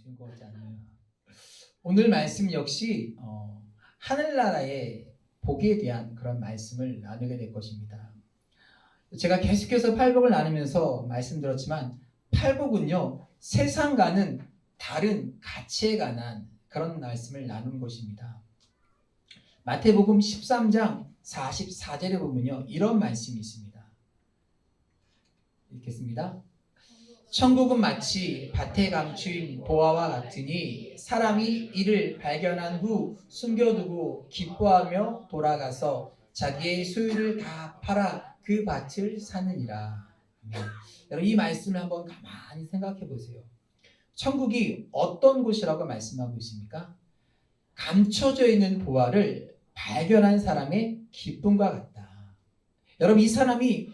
쉬운 것 같지 않나요? 오늘 말씀 역시 하늘나라의 복에 대한 그런 말씀을 나누게 될 것입니다. 제가 계속해서 팔복을 나누면서 말씀드렸지만 팔복은요, 세상과는 다른 가치에 관한 그런 말씀을 나누는 것입니다. 마태복음 13장 44절에 보면요, 이런 말씀이 있습니다. 읽겠습니다. 천국은 마치 밭에 감추인 보화와 같으니 사람이 이를 발견한 후 숨겨두고 기뻐하며 돌아가서 자기의 소유를 다 팔아 그 밭을 사느니라. 여러분, 이 말씀을 한번 가만히 생각해 보세요. 천국이 어떤 곳이라고 말씀하고 있습니까? 감춰져 있는 보화를 발견한 사람의 기쁨과 같다. 여러분, 이 사람이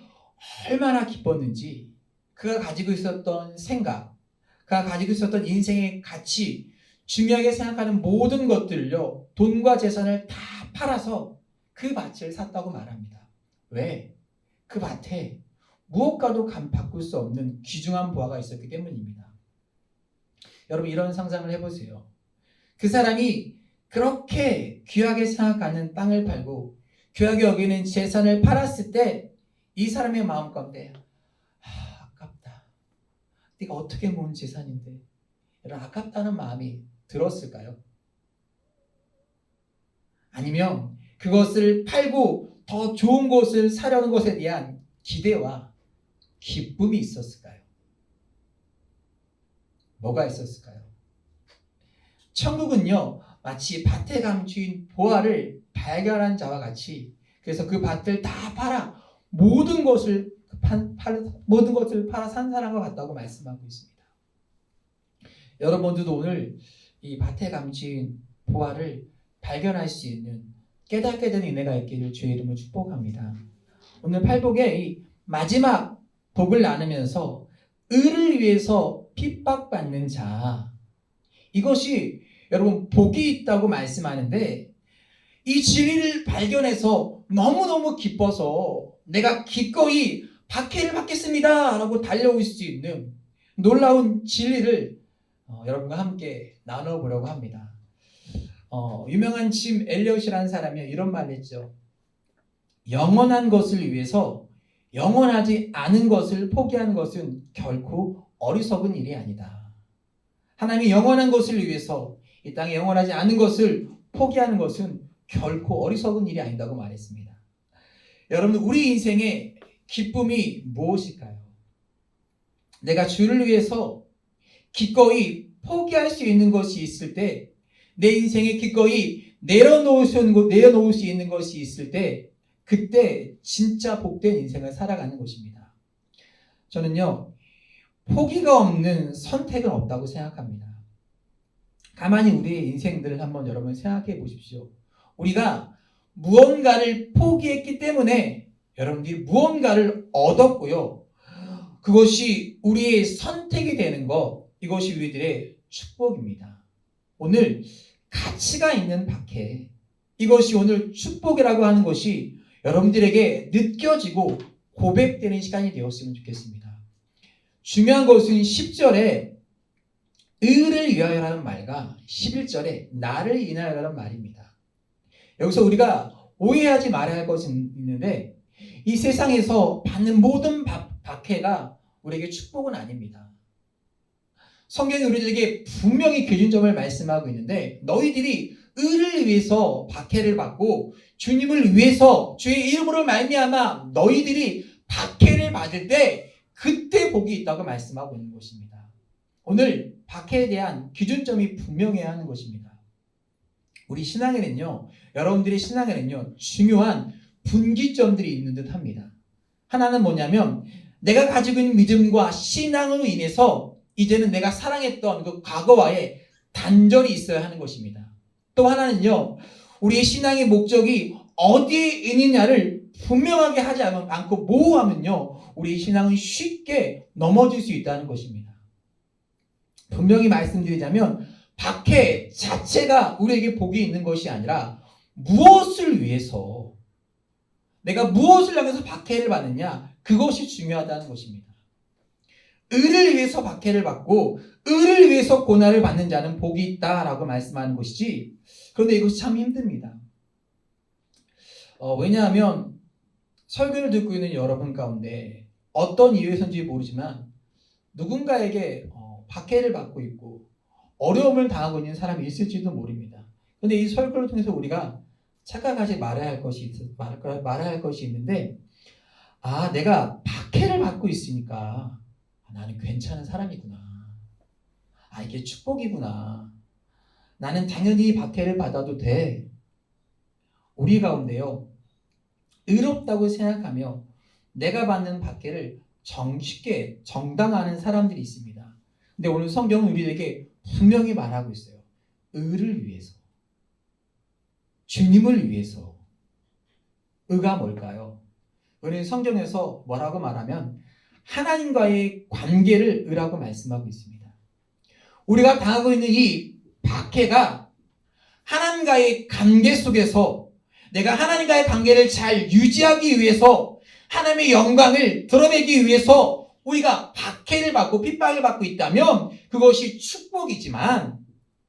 얼마나 기뻤는지, 그가 가지고 있었던 생각, 그가 가지고 있었던 인생의 가치, 중요하게 생각하는 모든 것들을요, 돈과 재산을 다 팔아서 그 밭을 샀다고 말합니다. 왜? 그 밭에 무엇과도 바꿀 수 없는 귀중한 보화가 있었기 때문입니다. 여러분, 이런 상상을 해보세요. 그 사람이 그렇게 귀하게 생각하는 땅을 팔고 귀하게 여기는 재산을 팔았을 때 이 사람의 마음 가운데 아깝다. 네가 어떻게 모은 재산인데 이런 아깝다는 마음이 들었을까요? 아니면 그것을 팔고 더 좋은 것을 사려는 것에 대한 기대와 기쁨이 있었을까요? 뭐가 있었을까요? 천국은요, 마치 밭에 감추인 보화를 발견한 자와 같이, 그래서 그 밭을 다 팔아 모든 것을 팔아 산 사람과 같다고 말씀하고 있습니다. 여러분들도 오늘 이 밭에 감추인 보화를 발견할 수 있는 깨닫게 된 은혜가 있기를 주의 이름으로 축복합니다. 오늘 팔복의 이 마지막 복을 나누면서 의를 위해서 핍박받는 자, 이것이 여러분 복이 있다고 말씀하는데, 이 진리를 발견해서 너무너무 기뻐서 내가 기꺼이 박해를 받겠습니다 라고 달려올 수 있는 놀라운 진리를 여러분과 함께 나눠보려고 합니다. 유명한 짐 엘리엇이라는 사람이 이런 말을 했죠. 영원한 것을 위해서 영원하지 않은 것을 포기하는 것은 결코 어리석은 일이 아니다. 하나님이 영원한 것을 위해서 이 땅에 영원하지 않은 것을 포기하는 것은 결코 어리석은 일이 아니다고 말했습니다. 여러분, 우리 인생의 기쁨이 무엇일까요? 내가 주를 위해서 기꺼이 포기할 수 있는 것이 있을 때, 내 인생에 기꺼이 내려놓을 수 있는 것이 있을 때, 그때 진짜 복된 인생을 살아가는 것입니다. 저는요, 포기가 없는 선택은 없다고 생각합니다. 가만히 우리의 인생들을 한번 여러분 생각해 보십시오. 우리가 무언가를 포기했기 때문에 여러분들이 무언가를 얻었고요. 그것이 우리의 선택이 되는 것, 이것이 우리들의 축복입니다. 오늘 가치가 있는 박해, 이것이 오늘 축복이라고 하는 것이 여러분들에게 느껴지고 고백되는 시간이 되었으면 좋겠습니다. 중요한 것은 10절에 의를 위하여라는 말과 11절에 나를 인하여라는 말입니다. 여기서 우리가 오해하지 말아야 할 것이 있는데, 이 세상에서 받는 모든 박해가 우리에게 축복은 아닙니다. 성경이 우리들에게 분명히 기준점을 말씀하고 있는데, 너희들이 의를 위해서 박해를 받고 주님을 위해서 주의 이름으로 말미암아 너희들이 박해를 받을 때 그때 복이 있다고 말씀하고 있는 것입니다. 오늘 박해에 대한 기준점이 분명해야 하는 것입니다. 우리 신앙에는요, 여러분들의 신앙에는요, 중요한 분기점들이 있는 듯 합니다. 하나는 뭐냐면, 내가 가지고 있는 믿음과 신앙으로 인해서 이제는 내가 사랑했던 그 과거와의 단절이 있어야 하는 것입니다. 또 하나는요, 우리의 신앙의 목적이 어디에 있느냐를 분명하게 하지 않고 모호하면요, 우리의 신앙은 쉽게 넘어질 수 있다는 것입니다. 분명히 말씀드리자면, 박해 자체가 우리에게 복이 있는 것이 아니라 무엇을 위해서, 내가 무엇을 향해서 박해를 받느냐, 그것이 중요하다는 것입니다. 의를 위해서 박해를 받고 의를 위해서 고난을 받는 자는 복이 있다라고 말씀하는 것이지. 그런데 이것이 참 힘듭니다. 왜냐하면 설교를 듣고 있는 여러분 가운데 어떤 이유에서인지 모르지만 누군가에게 박해를 받고 있고 어려움을 당하고 있는 사람이 있을지도 모릅니다. 그런데 이 설교를 통해서 우리가 착각하지 말아야 할 것이 있는데, 내가 박해를 받고 있으니까 나는 괜찮은 사람이구나. 이게 축복이구나. 나는 당연히 박해를 받아도 돼. 우리 가운데요, 의롭다고 생각하며 내가 받는 박해를 쉽게 정당화하는 사람들이 있습니다. 근데 오늘 성경은 우리에게 분명히 말하고 있어요. 의를 위해서, 주님을 위해서. 의가 뭘까요? 우리는 성경에서 뭐라고 말하면 하나님과의 관계를 의라고 말씀하고 있습니다. 우리가 당하고 있는 이 박해가 하나님과의 관계 속에서 내가 하나님과의 관계를 잘 유지하기 위해서, 하나님의 영광을 드러내기 위해서 우리가 박해를 받고 핍박을 받고 있다면 그것이 축복이지만,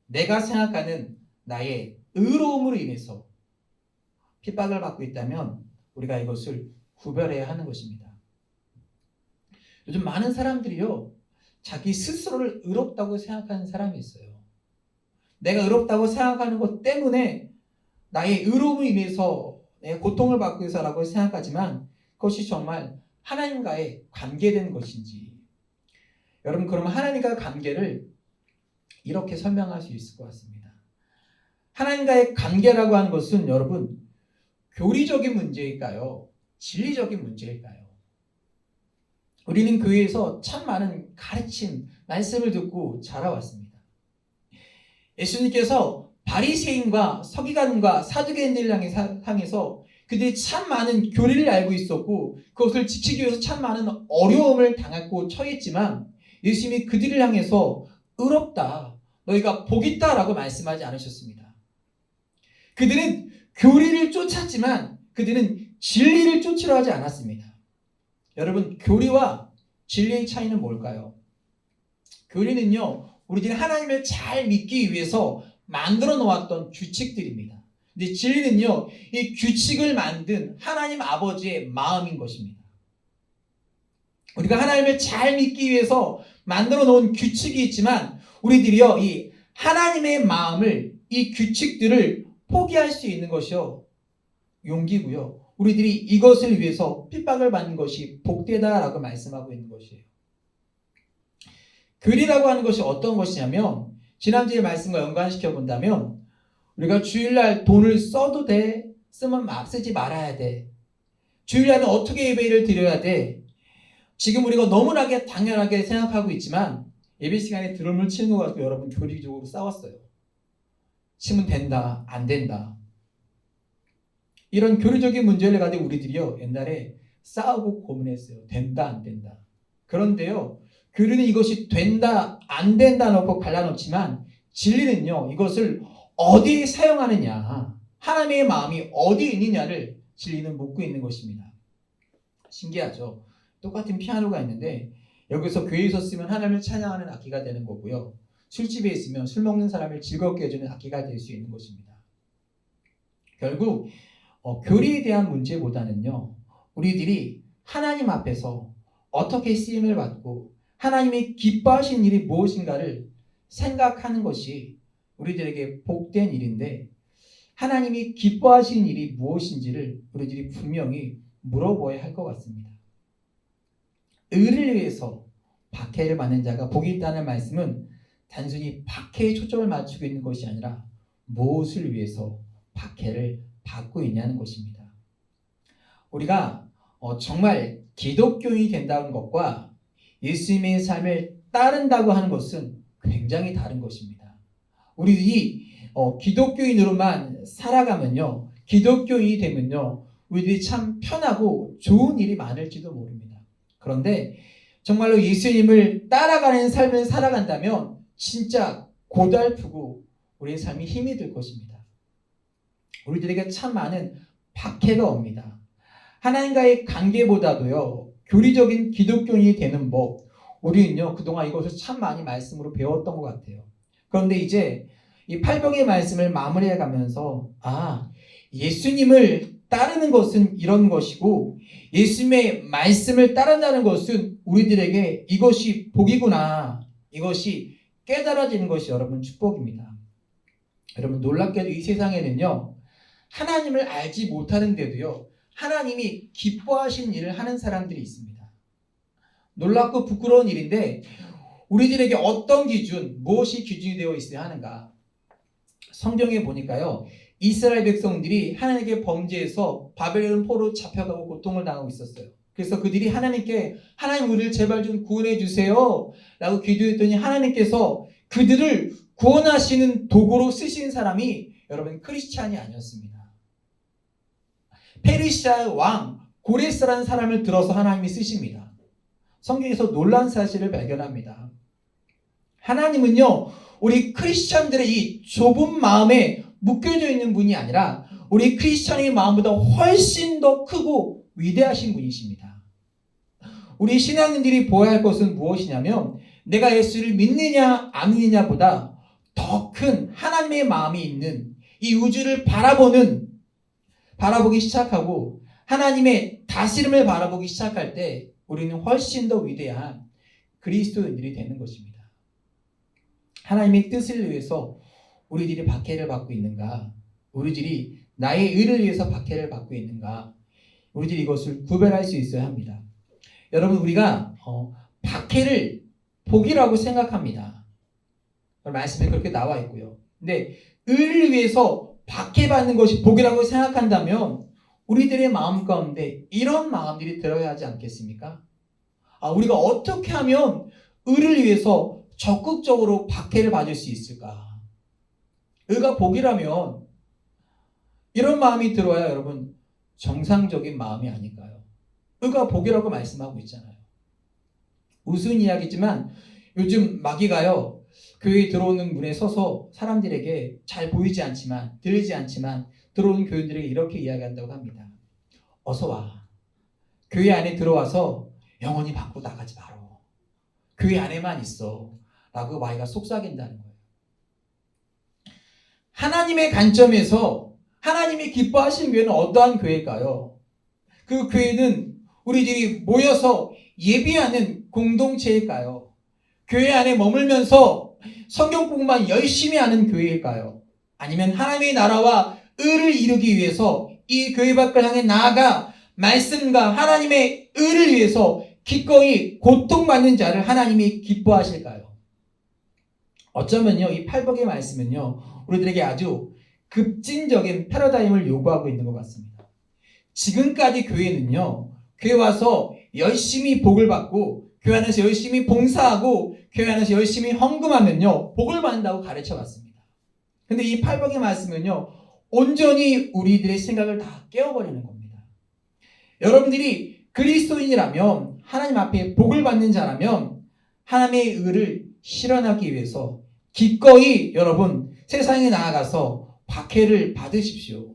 내가 생각하는 나의 의로움으로 인해서 핍박을 받고 있다면 우리가 이것을 구별해야 하는 것입니다. 요즘 많은 사람들이요, 자기 스스로를 의롭다고 생각하는 사람이 있어요. 내가 의롭다고 생각하는 것 때문에 나의 의로움을 인해서 내 고통을 받고 있어라고 생각하지만 그것이 정말 하나님과의 관계된 것인지. 여러분, 그러면 하나님과의 관계를 이렇게 설명할 수 있을 것 같습니다. 하나님과의 관계라고 하는 것은 여러분, 교리적인 문제일까요? 진리적인 문제일까요? 우리는 교회에서 참 많은 가르침, 말씀을 듣고 자라왔습니다. 예수님께서 바리새인과 서기관과 사두개인들을 향해서 그들이 참 많은 교리를 알고 있었고 그것을 지키기 위해서 참 많은 어려움을 당했고 처했지만 예수님이 그들을 향해서 의롭다, 너희가 복 있다 라고 말씀하지 않으셨습니다. 그들은 교리를 쫓았지만 그들은 진리를 쫓으려 하지 않았습니다. 여러분, 교리와 진리의 차이는 뭘까요? 교리는요, 우리들이 하나님을 잘 믿기 위해서 만들어 놓았던 규칙들입니다. 근데 진리는요, 이 규칙을 만든 하나님 아버지의 마음인 것입니다. 우리가 하나님을 잘 믿기 위해서 만들어 놓은 규칙이 있지만 우리들이요, 이 하나님의 마음을, 이 규칙들을 포기할 수 있는 것이요, 용기고요. 우리들이 이것을 위해서 핍박을 받는 것이 복되다라고 말씀하고 있는 것이에요. 교리라고 하는 것이 어떤 것이냐면, 지난주의 말씀과 연관시켜 본다면 우리가 주일날 돈을 써도 돼, 쓰면 쓰지 말아야 돼, 주일날은 어떻게 예배를 드려야 돼, 지금 우리가 너무나 당연하게 생각하고 있지만 예배 시간에 드럼을 치는 것 가지고 여러분 교리적으로 싸웠어요. 치면 된다, 안 된다. 이런 교리적인 문제를 가지고 우리들이요, 옛날에 싸우고 고민했어요. 된다, 안 된다. 그런데요, 교리는 이것이 된다, 안 된다 놓고 갈라놓지만 진리는요, 이것을 어디에 사용하느냐, 하나님의 마음이 어디에 있느냐를 진리는 묻고 있는 것입니다. 신기하죠? 똑같은 피아노가 있는데 여기서 교회에서 쓰면 하나님을 찬양하는 악기가 되는 거고요, 술집에 있으면 술 먹는 사람을 즐겁게 해주는 악기가 될 수 있는 것입니다. 결국 교리에 대한 문제보다는요, 우리들이 하나님 앞에서 어떻게 쓰임을 받고 하나님이 기뻐하신 일이 무엇인가를 생각하는 것이 우리들에게 복된 일인데, 하나님이 기뻐하신 일이 무엇인지를 우리들이 분명히 물어보아야 할 것 같습니다. 의를 위해서 박해를 받는 자가 복이 있다는 말씀은 단순히 박해에 초점을 맞추고 있는 것이 아니라 무엇을 위해서 박해를 받고 있냐는 것입니다. 우리가 정말 기독교인이 된다는 것과 예수님의 삶을 따른다고 하는 것은 굉장히 다른 것입니다. 우리들이 기독교인으로만 살아가면요, 기독교인이 되면요, 우리들이 참 편하고 좋은 일이 많을지도 모릅니다. 그런데 정말로 예수님을 따라가는 삶을 살아간다면 진짜 고달프고 우리의 삶이 힘이 들 것입니다. 우리들에게 참 많은 박해가 옵니다. 하나님과의 관계보다도요, 교리적인 기독교인이 되는 법, 우리는요 그동안 이것을 참 많이 말씀으로 배웠던 것 같아요. 그런데 이제 이 팔복의 말씀을 마무리해 가면서 예수님을 따르는 것은 이런 것이고 예수님의 말씀을 따른다는 것은 우리들에게 이것이 복이구나, 이것이 깨달아지는 것이 여러분 축복입니다. 여러분 놀랍게도 이 세상에는요 하나님을 알지 못하는데도요 하나님이 기뻐하시는 일을 하는 사람들이 있습니다. 놀랍고 부끄러운 일인데 우리들에게 어떤 기준, 무엇이 기준이 되어 있어야 하는가? 성경에 보니까요 이스라엘 백성들이 하나님께 범죄해서 바벨론 포로 잡혀가고 고통을 당하고 있었어요. 그래서 그들이 하나님께 하나님 우리를 제발 좀 구원해 주세요 라고 기도했더니 하나님께서 그들을 구원하시는 도구로 쓰시는 사람이 여러분 크리스찬이 아니었습니다. 페르시아의 왕 고레스라는 사람을 들어서 하나님이 쓰십니다. 성경에서 놀라운 사실을 발견합니다. 하나님은요 우리 크리스찬들의 이 좁은 마음에 묶여져 있는 분이 아니라 우리 크리스찬의 마음보다 훨씬 더 크고 위대하신 분이십니다. 우리 신앙인들이 보아야 할 것은 무엇이냐면 내가 예수를 믿느냐 안 믿느냐보다 더 큰 하나님의 마음이 있는 이 우주를 바라보기 시작하고 하나님의 다스림을 바라보기 시작할 때 우리는 훨씬 더 위대한 그리스도인들이 되는 것입니다. 하나님의 뜻을 위해서 우리들이 박해를 받고 있는가? 우리들이 나의 의를 위해서 박해를 받고 있는가? 우리들이 이것을 구별할 수 있어야 합니다. 여러분 우리가 박해를 복이라고 생각합니다. 말씀에 그렇게 나와 있고요. 근데 의를 위해서 박해받는 것이 복이라고 생각한다면 우리들의 마음 가운데 이런 마음들이 들어야 하지 않겠습니까? 우리가 어떻게 하면 의를 위해서 적극적으로 박해를 받을 수 있을까? 의가 복이라면 이런 마음이 들어야 여러분 정상적인 마음이 아닐까요? 의가 복이라고 말씀하고 있잖아요. 우스운 이야기지만 요즘 마귀가요 교회에 들어오는 문에 서서 사람들에게 잘 보이지 않지만 들리지 않지만 들어오는 교인들에게 이렇게 이야기한다고 합니다. 어서 와. 교회 안에 들어와서 영원히 밖으로 나가지 마라. 교회 안에만 있어. 라고 마귀가 속삭인다는 거예요. 하나님의 관점에서 하나님이 기뻐하시는 교회는 어떠한 교회일까요? 그 교회는 우리들이 모여서 예배하는 공동체일까요? 교회 안에 머물면서 성경 공부만 열심히 하는 교회일까요? 아니면 하나님의 나라와 의를 이루기 위해서 이 교회 밖을 향해 나아가 말씀과 하나님의 의를 위해서 기꺼이 고통받는 자를 하나님이 기뻐하실까요? 어쩌면요 이 팔복의 말씀은요 우리들에게 아주 급진적인 패러다임을 요구하고 있는 것 같습니다. 지금까지 교회는요 교회 와서 열심히 복을 받고 교회 안에서 열심히 봉사하고 교회 안에서 열심히 헌금하면요 복을 받는다고 가르쳐 왔습니다. 근데 이 팔복의 말씀은요 온전히 우리들의 생각을 다 깨워버리는 겁니다. 여러분들이 그리스도인이라면 하나님 앞에 복을 받는 자라면 하나님의 의를 실현하기 위해서 기꺼이 여러분 세상에 나아가서 박해를 받으십시오.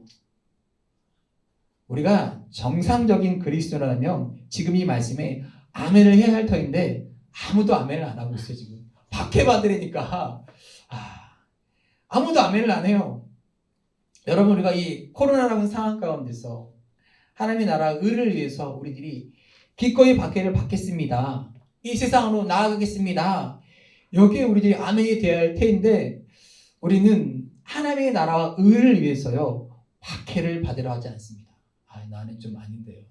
우리가 정상적인 그리스도라면 지금 이 말씀에 아멘을 해야 할 터인데 아무도 아멘을 안 하고 있어요. 지금 박해 받으려니까 아무도 아멘을 안 해요. 여러분 우리가 이 코로나라는 상황 가운데서 하나님의 나라 의를 위해서 우리들이 기꺼이 박해를 받겠습니다. 이 세상으로 나아가겠습니다. 여기에 우리들이 아멘이 되어야 할 테인데 우리는 하나님의 나라와 의를 위해서요 박해를 받으려 하지 않습니다. 나는 좀 아닌데요.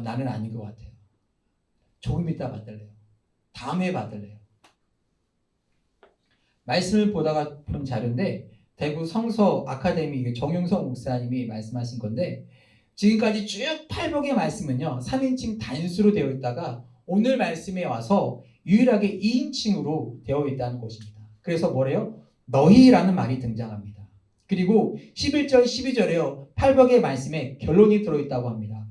나는 아닌 것 같아요. 조금 이따 받을래요. 다음에 받을래요. 말씀을 보다가 본 자료인데 대구 성서 아카데미 정용석 목사님이 말씀하신 건데 지금까지 쭉 팔복의 말씀은요 3인칭 단수로 되어 있다가 오늘 말씀에 와서 유일하게 2인칭으로 되어 있다는 것입니다. 그래서 뭐래요? 너희라는 말이 등장합니다. 그리고 11절 12절에요 팔복의 말씀에 결론이 들어있다고 합니다.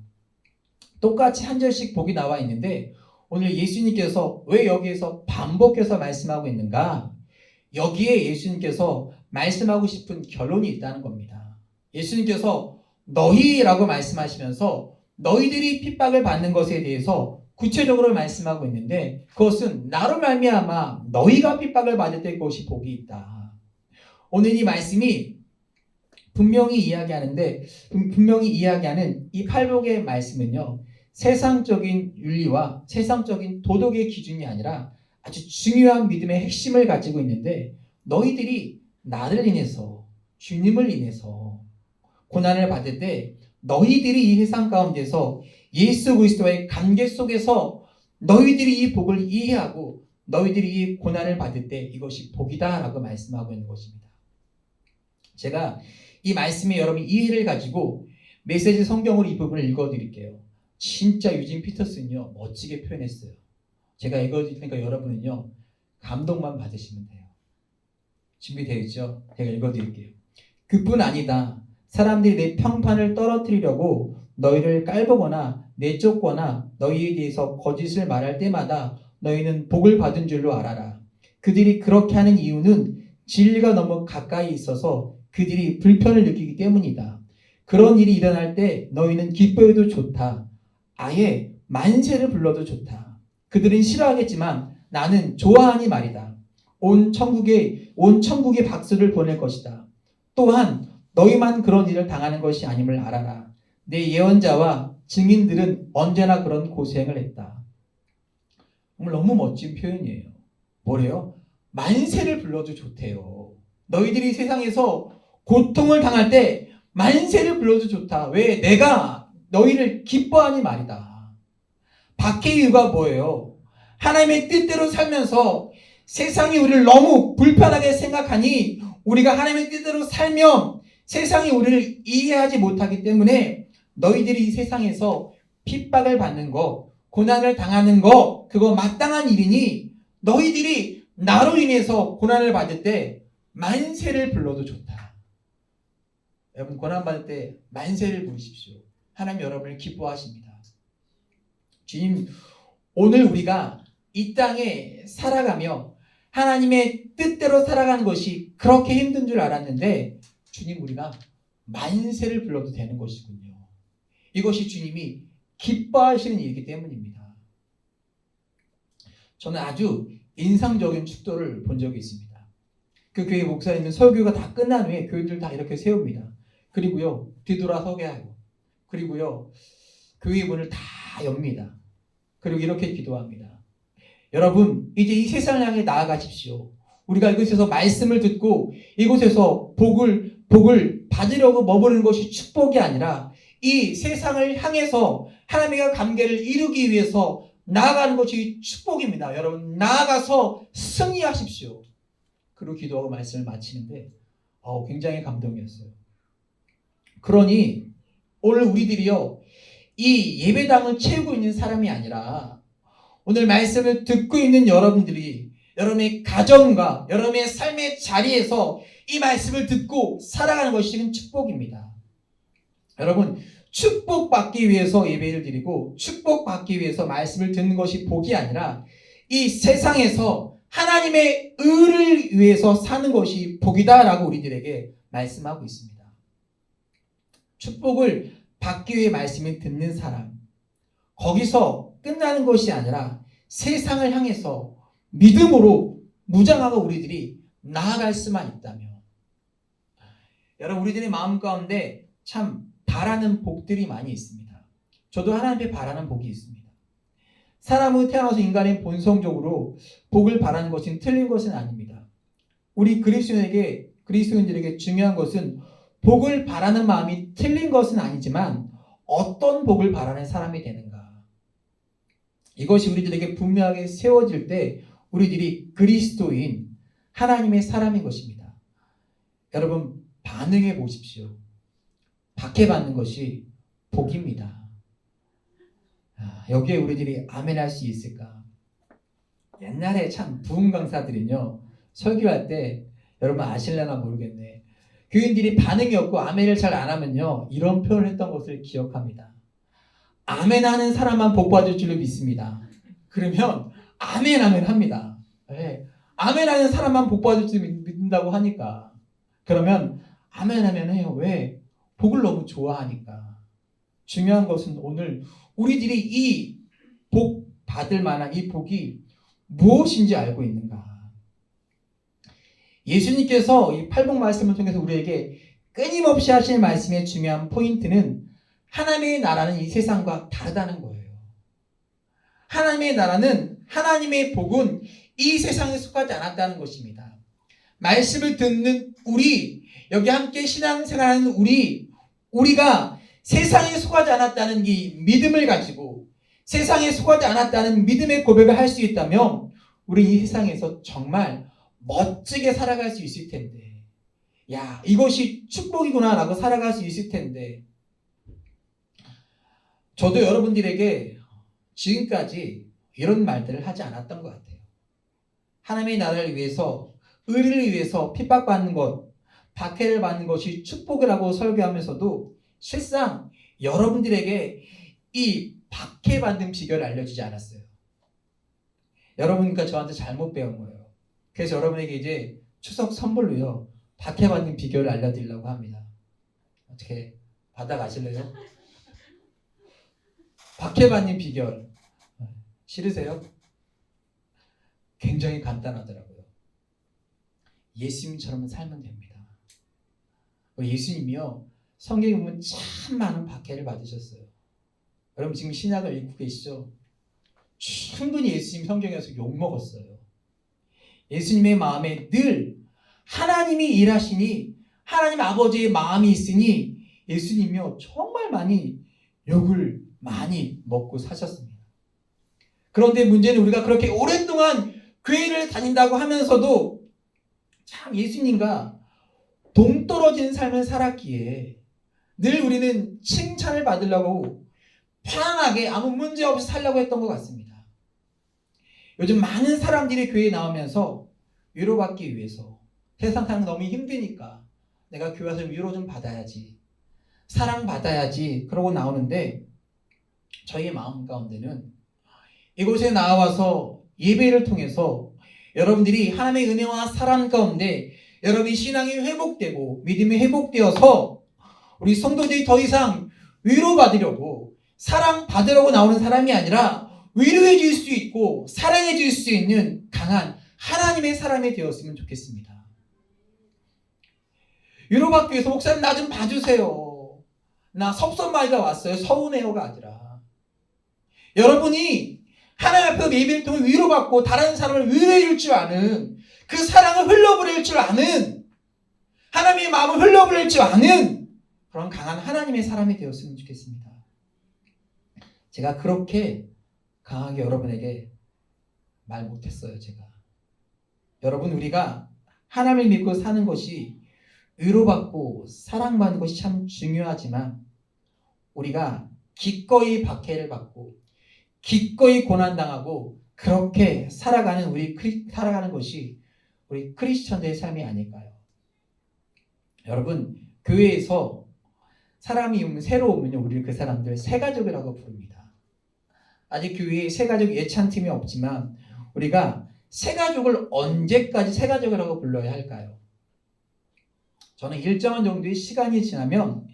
똑같이 한 절씩 복이 나와 있는데 오늘 예수님께서 왜 여기에서 반복해서 말씀하고 있는가? 여기에 예수님께서 말씀하고 싶은 결론이 있다는 겁니다. 예수님께서 너희라고 말씀하시면서 너희들이 핍박을 받는 것에 대해서 구체적으로 말씀하고 있는데 그것은 나로 말미암아 너희가 핍박을 받을 때 그것이 복이 있다. 오늘 이 말씀이 분명히 이야기하는 이 팔복의 말씀은요, 세상적인 윤리와 세상적인 도덕의 기준이 아니라 아주 중요한 믿음의 핵심을 가지고 있는데, 너희들이 나를 인해서, 주님을 인해서 고난을 받을 때 너희들이 이 세상 가운데서 예수 그리스도와의 관계 속에서 너희들이 이 복을 이해하고 너희들이 이 고난을 받을 때 이것이 복이다라고 말씀하고 있는 것입니다. 제가 이 말씀에 여러분 이해를 가지고 메시지 성경으로 이 부분을 읽어드릴게요. 진짜 유진 피터슨이요 멋지게 표현했어요. 제가 읽어드리니까 여러분은요 감동만 받으시면 돼요. 준비되어 있죠? 제가 읽어드릴게요. 그뿐 아니다. 사람들이 내 평판을 떨어뜨리려고 너희를 깔보거나 내쫓거나 너희에 대해서 거짓을 말할 때마다 너희는 복을 받은 줄로 알아라. 그들이 그렇게 하는 이유는 진리가 너무 가까이 있어서 그들이 불편을 느끼기 때문이다. 그런 일이 일어날 때 너희는 기뻐해도 좋다. 아예 만세를 불러도 좋다. 그들은 싫어하겠지만 나는 좋아하니 말이다. 온 천국에 박수를 보낼 것이다. 또한 너희만 그런 일을 당하는 것이 아님을 알아라. 내 예언자와 증인들은 언제나 그런 고생을 했다. 정말 너무 멋진 표현이에요. 뭐래요? 만세를 불러도 좋대요. 너희들이 세상에서 고통을 당할 때 만세를 불러도 좋다. 왜? 내가 너희를 기뻐하니 말이다. 박해의 이유가 뭐예요? 하나님의 뜻대로 살면서 세상이 우리를 너무 불편하게 생각하니 우리가 하나님의 뜻대로 살면 세상이 우리를 이해하지 못하기 때문에 너희들이 이 세상에서 핍박을 받는 거, 고난을 당하는 거, 그거 마땅한 일이니 너희들이 나로 인해서 고난을 받을 때 만세를 불러도 좋다. 여러분 고난받을 때 만세를 부르십시오. 하나님 여러분을 기뻐하십니다. 주님, 오늘 우리가 이 땅에 살아가며 하나님의 뜻대로 살아가는 것이 그렇게 힘든 줄 알았는데 주님 우리가 만세를 불러도 되는 것이군요. 이것이 주님이 기뻐하시는 일이기 때문입니다. 저는 아주 인상적인 축도를 본 적이 있습니다. 그 교회 목사님은 설교가 다 끝난 후에 교인들 다 이렇게 세웁니다. 그리고요 뒤돌아서게 하고 그리고요 교회 문을 다 엽니다. 그리고 이렇게 기도합니다. 여러분 이제 이 세상을 향해 나아가십시오. 우리가 이곳에서 말씀을 듣고 이곳에서 복을 받으려고 머무르는 것이 축복이 아니라 이 세상을 향해서 하나님과 관계를 이루기 위해서 나아가는 것이 축복입니다. 여러분 나아가서 승리하십시오. 그리고 기도하고 말씀을 마치는데 굉장히 감동이었어요. 그러니 오늘 우리들이요 이 예배당을 채우고 있는 사람이 아니라 오늘 말씀을 듣고 있는 여러분들이 여러분의 가정과 여러분의 삶의 자리에서 이 말씀을 듣고 살아가는 것이 축복입니다. 여러분 축복받기 위해서 예배를 드리고 축복받기 위해서 말씀을 듣는 것이 복이 아니라 이 세상에서 하나님의 의를 위해서 사는 것이 복이다라고 우리들에게 말씀하고 있습니다. 축복을 받기 위해 말씀을 듣는 사람, 거기서 끝나는 것이 아니라 세상을 향해서 믿음으로 무장하고 우리들이 나아갈 수만 있다면 여러분 우리들의 마음 가운데 참 바라는 복들이 많이 있습니다. 저도 하나님 앞에 바라는 복이 있습니다. 사람은 태어나서 인간의 본성적으로 복을 바라는 것은 틀린 것은 아닙니다. 우리 그리스도인들에게 중요한 것은 복을 바라는 마음이 틀린 것은 아니지만 어떤 복을 바라는 사람이 되는가. 이것이 우리들에게 분명하게 세워질 때 우리들이 그리스도인 하나님의 사람인 것입니다. 여러분 반응해 보십시오. 박해받는 것이 복입니다. 여기에 우리들이 아멘 할 수 있을까? 옛날에 참 부흥 강사들은요 설교할 때 여러분 아실려나 모르겠네. 교인들이 반응이 없고 아멘을 잘 안 하면요 이런 표현을 했던 것을 기억합니다. 아멘 하는 사람만 복 받을 줄로 믿습니다. 그러면 아멘 합니다. 네. 아멘 하는 사람만 복 받을 줄 믿는다고 하니까 그러면 아멘 하면 해요. 왜? 복을 너무 좋아하니까. 중요한 것은 오늘 우리들이 이 복 받을 만한 이 복이 무엇인지 알고 있는가? 예수님께서 이 팔복 말씀을 통해서 우리에게 끊임없이 하시는 말씀의 중요한 포인트는 하나님의 나라는 이 세상과 다르다는 거예요. 하나님의 나라는, 하나님의 복은 이 세상에 속하지 않았다는 것입니다. 말씀을 듣는 우리, 여기 함께 신앙생활하는 우리가 세상에 속하지 않았다는 이 믿음을 가지고 세상에 속하지 않았다는 믿음의 고백을 할 수 있다면 우리 이 세상에서 정말 멋지게 살아갈 수 있을 텐데, 야, 이것이 축복이구나 라고 살아갈 수 있을 텐데, 저도 여러분들에게 지금까지 이런 말들을 하지 않았던 것 같아요. 하나님의 나라를 위해서, 의를 위해서 핍박받는 것, 박해를 받는 것이 축복이라고 설교하면서도 실상 여러분들에게 이 박해받는 비결을 알려주지 않았어요. 여러분과 저한테 잘못 배운 거예요. 그래서 여러분에게 이제 추석 선물로요, 박해받는 비결을 알려드리려고 합니다. 어떻게 받아가실래요? 박해받는 비결 싫으세요? 굉장히 간단하더라고요. 예수님처럼 살면 됩니다. 예수님이요, 성경에 보면 참 많은 박해를 받으셨어요. 여러분 지금 신약을 읽고 계시죠? 충분히 예수님 성경에서 욕먹었어요. 예수님의 마음에 늘 하나님이 일하시니, 하나님 아버지의 마음이 있으니 예수님이요 정말 많이 욕을 많이 먹고 사셨습니다. 그런데 문제는 우리가 그렇게 오랫동안 교회를 다닌다고 하면서도 참 예수님과 동떨어진 삶을 살았기에 늘 우리는 칭찬을 받으려고 편안하게 아무 문제 없이 살려고 했던 것 같습니다. 요즘 많은 사람들이 교회에 나오면서 위로받기 위해서, 세상 사람 너무 힘드니까 내가 교회 와서 위로 좀 받아야지, 사랑받아야지, 그러고 나오는데 저희의 마음 가운데는 이곳에 나와서 예배를 통해서 여러분들이 하나님의 은혜와 사랑 가운데 여러분의 신앙이 회복되고 믿음이 회복되어서 우리 성도들이 더 이상 위로받으려고 사랑받으려고 나오는 사람이 아니라 위로해 줄 수 있고 사랑해 줄 수 있는 강한 하나님의 사람이 되었으면 좋겠습니다. 위로받기 위해서 목사님 나 좀 봐주세요, 나 섭섭마이가 왔어요, 서운해요가 아니라 여러분이 하나님 앞에서 예배를 통해 위로받고 다른 사람을 위로해 줄 줄 아는, 그 사랑을 흘려보낼 줄 아는, 하나님의 마음을 흘려보낼 줄 아는 그런 강한 하나님의 사람이 되었으면 좋겠습니다. 제가 그렇게 강하게 여러분에게 말 못했어요. 제가 여러분, 우리가 하나님을 믿고 사는 것이, 위로받고 사랑받는 것이 참 중요하지만 우리가 기꺼이 박해를 받고 기꺼이 고난당하고 그렇게 살아가는 것이 우리 크리스천들의 삶이 아닐까요? 여러분, 교회에서 사람이 새로 오면요, 우리 그 사람들 새가족이라고 부릅니다. 아직 교회에 새가족 예찬팀이 없지만 우리가 새가족을 언제까지 새가족이라고 불러야 할까요? 저는 일정한 정도의 시간이 지나면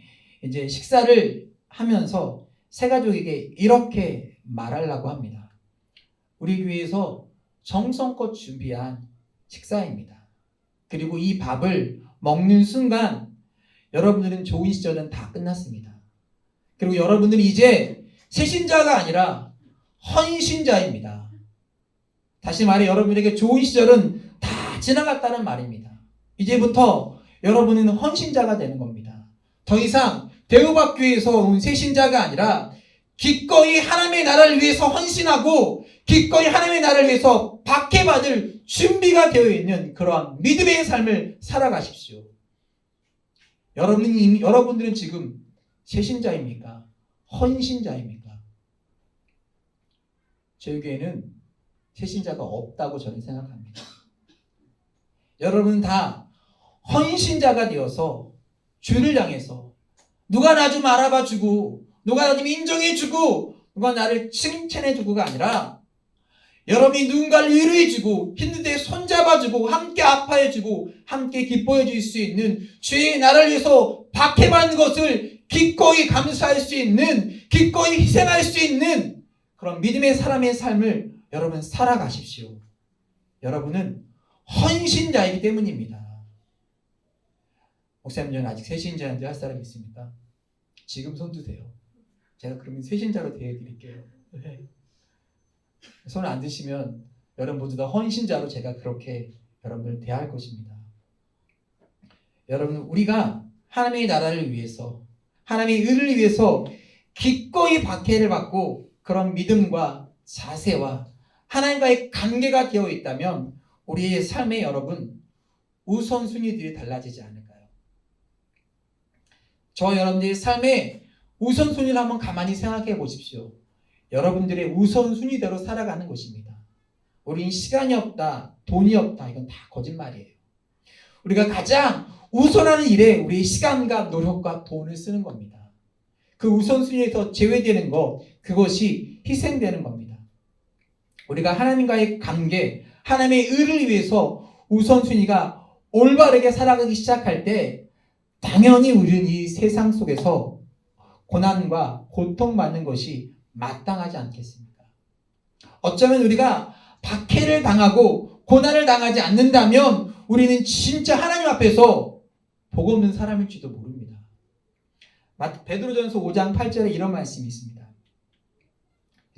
이제 식사를 하면서 새가족에게 이렇게 말하려고 합니다. 우리 교회에서 정성껏 준비한 식사입니다. 그리고 이 밥을 먹는 순간 여러분들은 좋은 시절은 다 끝났습니다. 그리고 여러분들은 이제 새신자가 아니라 헌신자입니다. 다시 말해 여러분에게 좋은 시절은 다 지나갔다는 말입니다. 이제부터 여러분은 헌신자가 되는 겁니다. 더 이상 대우박교회에서 온 새신자가 아니라 기꺼이 하나님의 나라를 위해서 헌신하고 기꺼이 하나님의 나라를 위해서 박해받을 준비가 되어 있는 그러한 믿음의 삶을 살아가십시오. 여러분들은 지금 새신자입니까? 헌신자입니까? 저희 교회는 새신자가 없다고 저는 생각합니다. 여러분 다 헌신자가 되어서 주를 향해서 누가 나 좀 알아봐주고 누가 나 좀 인정해주고 누가 나를 칭찬해주고가 아니라 여러분이 누군가를 위로해주고 힘든데 손잡아주고 함께 아파해주고 함께 기뻐해줄 수 있는 주의 나라를 위해서 박해받는 것을 기꺼이 감수할 수 있는, 기꺼이 희생할 수 있는 그런 믿음의 사람의 삶을 여러분 살아가십시오. 여러분은 헌신자이기 때문입니다. 목사님, 저는 아직 새신자인데 할 사람 있습니까? 지금 손 드세요. 제가 그러면 새신자로 대해드릴게요. 네. 손 안 드시면 여러분 모두 다 헌신자로 제가 그렇게 여러분을 대할 것입니다. 여러분, 우리가 하나님의 나라를 위해서, 하나님의 의를 위해서 기꺼이 박해를 받고 그런 믿음과 자세와 하나님과의 관계가 되어 있다면 우리의 삶에 여러분 우선순위들이 달라지지 않을까요? 저 여러분들의 삶에 우선순위를 한번 가만히 생각해 보십시오. 여러분들의 우선순위대로 살아가는 것입니다. 우린 시간이 없다, 돈이 없다, 이건 다 거짓말이에요. 우리가 가장 우선하는 일에 우리의 시간과 노력과 돈을 쓰는 겁니다. 그 우선순위에서 제외되는 것, 그것이 희생되는 겁니다. 우리가 하나님과의 관계, 하나님의 의를 위해서 우선순위가 올바르게 살아가기 시작할 때 당연히 우리는 이 세상 속에서 고난과 고통받는 것이 마땅하지 않겠습니까? 어쩌면 우리가 박해를 당하고 고난을 당하지 않는다면 우리는 진짜 하나님 앞에서 복 없는 사람일지도 모릅니다. 베드로전서 5장 8절에 이런 말씀이 있습니다.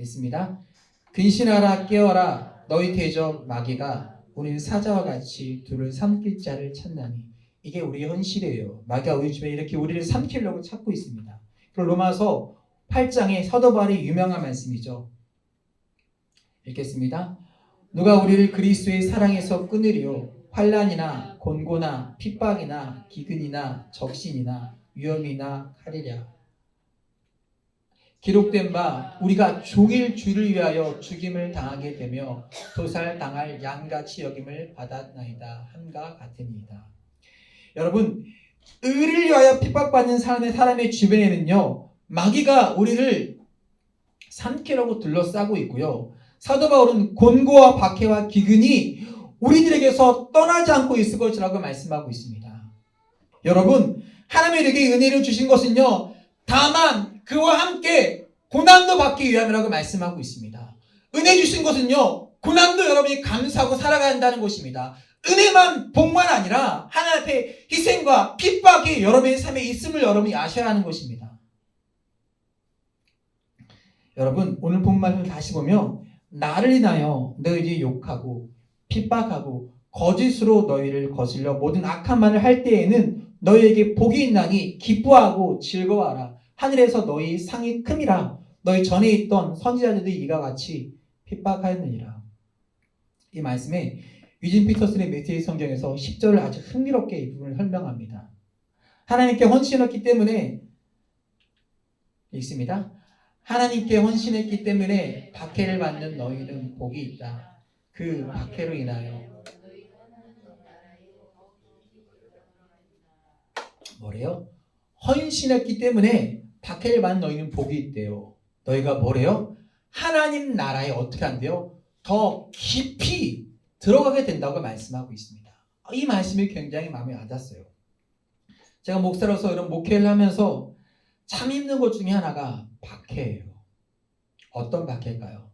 읽습니다. 근신하라 깨어라 너희 대적 마귀가 우리는 사자와 같이 둘을 삼킬 자를 찾나니. 이게 우리의 현실이에요. 마귀가 우리 주변에 이렇게 우리를 삼키려고 찾고 있습니다. 그리고 로마서 8장의 사도 바울의 유명한 말씀이죠. 읽겠습니다. 누가 우리를 그리스도의 사랑에서 끊으리요? 환난이나 곤고나 핍박이나 기근이나 적신이나 위험이나 칼이랴. 기록된 바 우리가 종일 주를 위하여 죽임을 당하게 되며 도살당할 양같이 여김을 받았나이다 함과 같으니이다. 여러분, 의를 위하여 핍박받는 사람의 주변에는요, 마귀가 우리를 삼키려고 둘러싸고 있고요, 사도 바울은 곤고와 박해와 기근이 우리들에게서 떠나지 않고 있을 것이라고 말씀하고 있습니다. 여러분, 하나님이 우리에게 은혜를 주신 것은요, 다만 그와 함께 고난도 받기 위함이라고 말씀하고 있습니다. 은혜 주신 것은요, 고난도 여러분이 감수하고 살아가야 한다는 것입니다. 은혜만 복만 아니라 하나님 앞에 희생과 핍박이 여러분의 삶에 있음을 여러분이 아셔야 하는 것입니다. 여러분, 오늘 본 말씀을 다시 보면 나를 인하여 너희들이 욕하고 핍박하고 거짓으로 너희를 거슬려 모든 악한 말을 할 때에는 너희에게 복이 있나니 기뻐하고 즐거워하라. 하늘에서 너희 상이 큼이라. 너희 전에 있던 선지자들이 이와 같이 핍박하였느니라. 이 말씀에 유진 피터슨의 메시지 성경에서 10절을 아주 흥미롭게 이 부분을 설명합니다. 하나님께 헌신했기 때문에 읽습니다. 하나님께 헌신했기 때문에 박해를 받는 너희는 복이 있다. 그 박해로 인하여 뭐래요? 헌신했기 때문에 박해를 받는 너희는 복이 있대요. 너희가 뭐래요? 하나님 나라에 어떻게 한대요? 더 깊이 들어가게 된다고 말씀하고 있습니다. 이 말씀이 굉장히 마음에 와닿았어요. 제가 목사로서 이런 목회를 하면서 참 힘든 것 중에 하나가 박해예요. 어떤 박해일까요?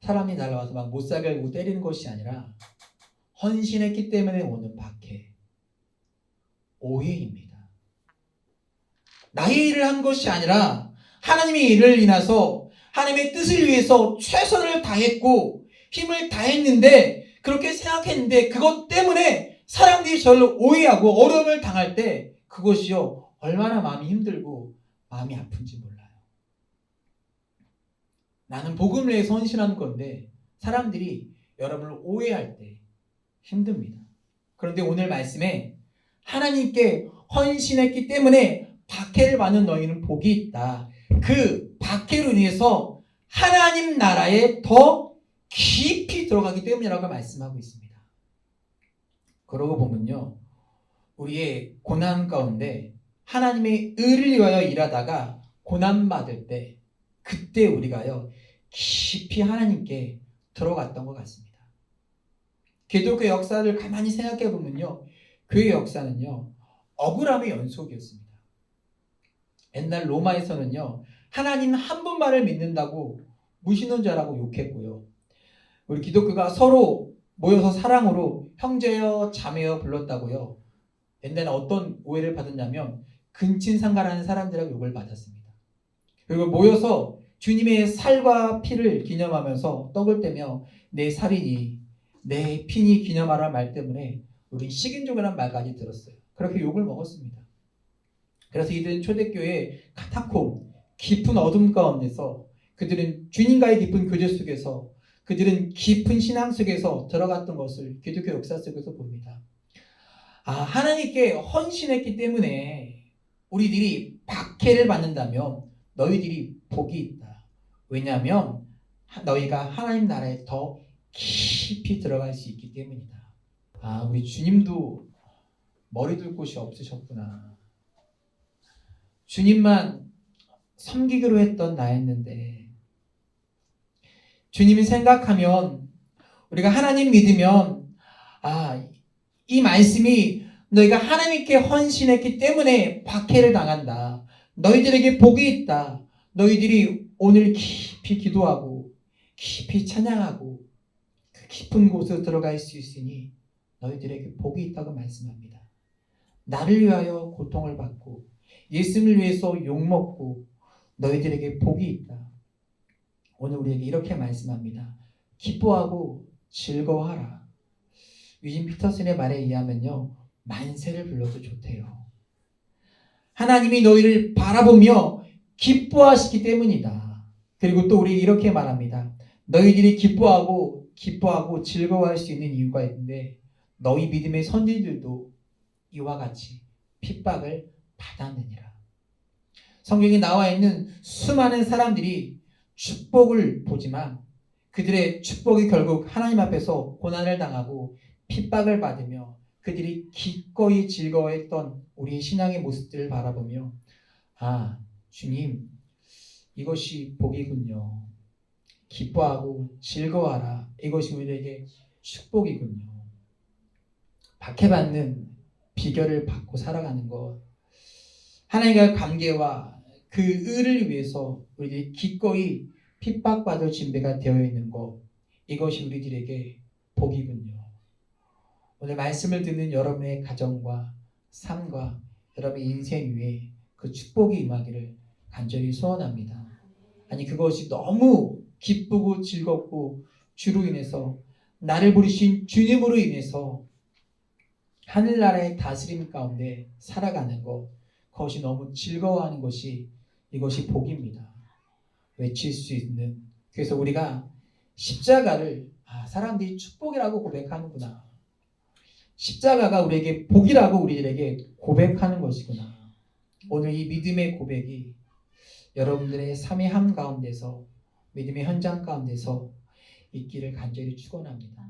사람이 날아와서 막 못살게 하고 때리는 것이 아니라 헌신했기 때문에 오는 박해, 오해입니다. 나의 일을 한 것이 아니라 하나님의 일을 인해서 하나님의 뜻을 위해서 최선을 다했고 힘을 다했는데, 그렇게 생각했는데 그것 때문에 사람들이 저를 오해하고 어려움을 당할 때 그것이요 얼마나 마음이 힘들고 마음이 아픈지 몰라요. 나는 복음을 위해서 헌신하는 건데 사람들이 여러분을 오해할 때 힘듭니다. 그런데 오늘 말씀에 하나님께 헌신했기 때문에 박해를 받는 너희는 복이 있다. 그 박해로 인해서 하나님 나라에 더 깊이 들어가기 때문이라고 말씀하고 있습니다. 그러고 보면요, 우리의 고난 가운데 하나님의 의를 위하여 일하다가 고난받을 때 그때 우리가요 깊이 하나님께 들어갔던 것 같습니다. 기독교 역사를 가만히 생각해 보면요, 교회 역사는요 억울함의 연속이었습니다. 옛날 로마에서는요 하나님 한 분만을 믿는다고 무신론자라고 욕했고요. 우리 기독교가 서로 모여서 사랑으로 형제여 자매여 불렀다고요. 옛날에 어떤 오해를 받았냐면 근친상간하는 사람들하고 욕을 받았습니다. 그리고 모여서 주님의 살과 피를 기념하면서 떡을 떼며 내 살이니 내 피니 기념하라 말 때문에 우리 식인종이라는 말까지 들었어요. 그렇게 욕을 먹었습니다. 그래서 이들은 초대교회 카타콤 깊은 어둠 가운데서 그들은 주님과의 깊은 교제 속에서 그들은 깊은 신앙 속에서 들어갔던 것을 기독교 역사 속에서 봅니다. 하나님께 헌신했기 때문에 우리들이 박해를 받는다면 너희들이 복이 있다. 왜냐하면 너희가 하나님 나라에 더 깊이 들어갈 수 있기 때문이다. 우리 주님도 머리 둘 곳이 없으셨구나. 주님만 섬기기로 했던 나였는데 주님이 생각하면 우리가 하나님 믿으면 이 말씀이 너희가 하나님께 헌신했기 때문에 박해를 당한다. 너희들에게 복이 있다. 너희들이 오늘 깊이 기도하고 깊이 찬양하고 그 깊은 곳으로 들어갈 수 있으니 너희들에게 복이 있다고 말씀합니다. 나를 위하여 고통을 받고 예수님을 위해서 욕먹고 너희들에게 복이 있다. 오늘 우리에게 이렇게 말씀합니다. 기뻐하고 즐거워하라. 유진 피터슨의 말에 의하면요. 만세를 불러도 좋대요. 하나님이 너희를 바라보며 기뻐하시기 때문이다. 그리고 또 우리 이렇게 말합니다. 너희들이 기뻐하고 즐거워할 수 있는 이유가 있는데 너희 믿음의 선지들도 이와 같이 핍박을 받았느니라. 성경에 나와 있는 수많은 사람들이 축복을 보지만 그들의 축복이 결국 하나님 앞에서 고난을 당하고 핍박을 받으며 그들이 기꺼이 즐거워했던 우리의 신앙의 모습들을 바라보며 주님 이것이 복이군요. 기뻐하고 즐거워하라. 이것이 우리에게 축복이군요. 박해받는 비결을 받고 살아가는 것, 하나님과의 관계와 그 의를 위해서 우리들이 기꺼이 핍박받을 준비가 되어 있는 것, 이것이 우리들에게 복이군요. 오늘 말씀을 듣는 여러분의 가정과 삶과 여러분의 인생 위에 그 축복이 임하기를 간절히 소원합니다. 그것이 너무 기쁘고 즐겁고 주로 인해서 나를 부르신 주님으로 인해서 하늘나라의 다스림 가운데 살아가는 것, 그것이 너무 즐거워하는 것이 이것이 복입니다. 외칠 수 있는. 그래서 우리가 십자가를 사람들이 축복이라고 고백하는구나. 십자가가 우리에게 복이라고 우리들에게 고백하는 것이구나. 오늘 이 믿음의 고백이 여러분들의 삶의 삶 가운데서 믿음의 현장 가운데서 있기를 간절히 축원합니다.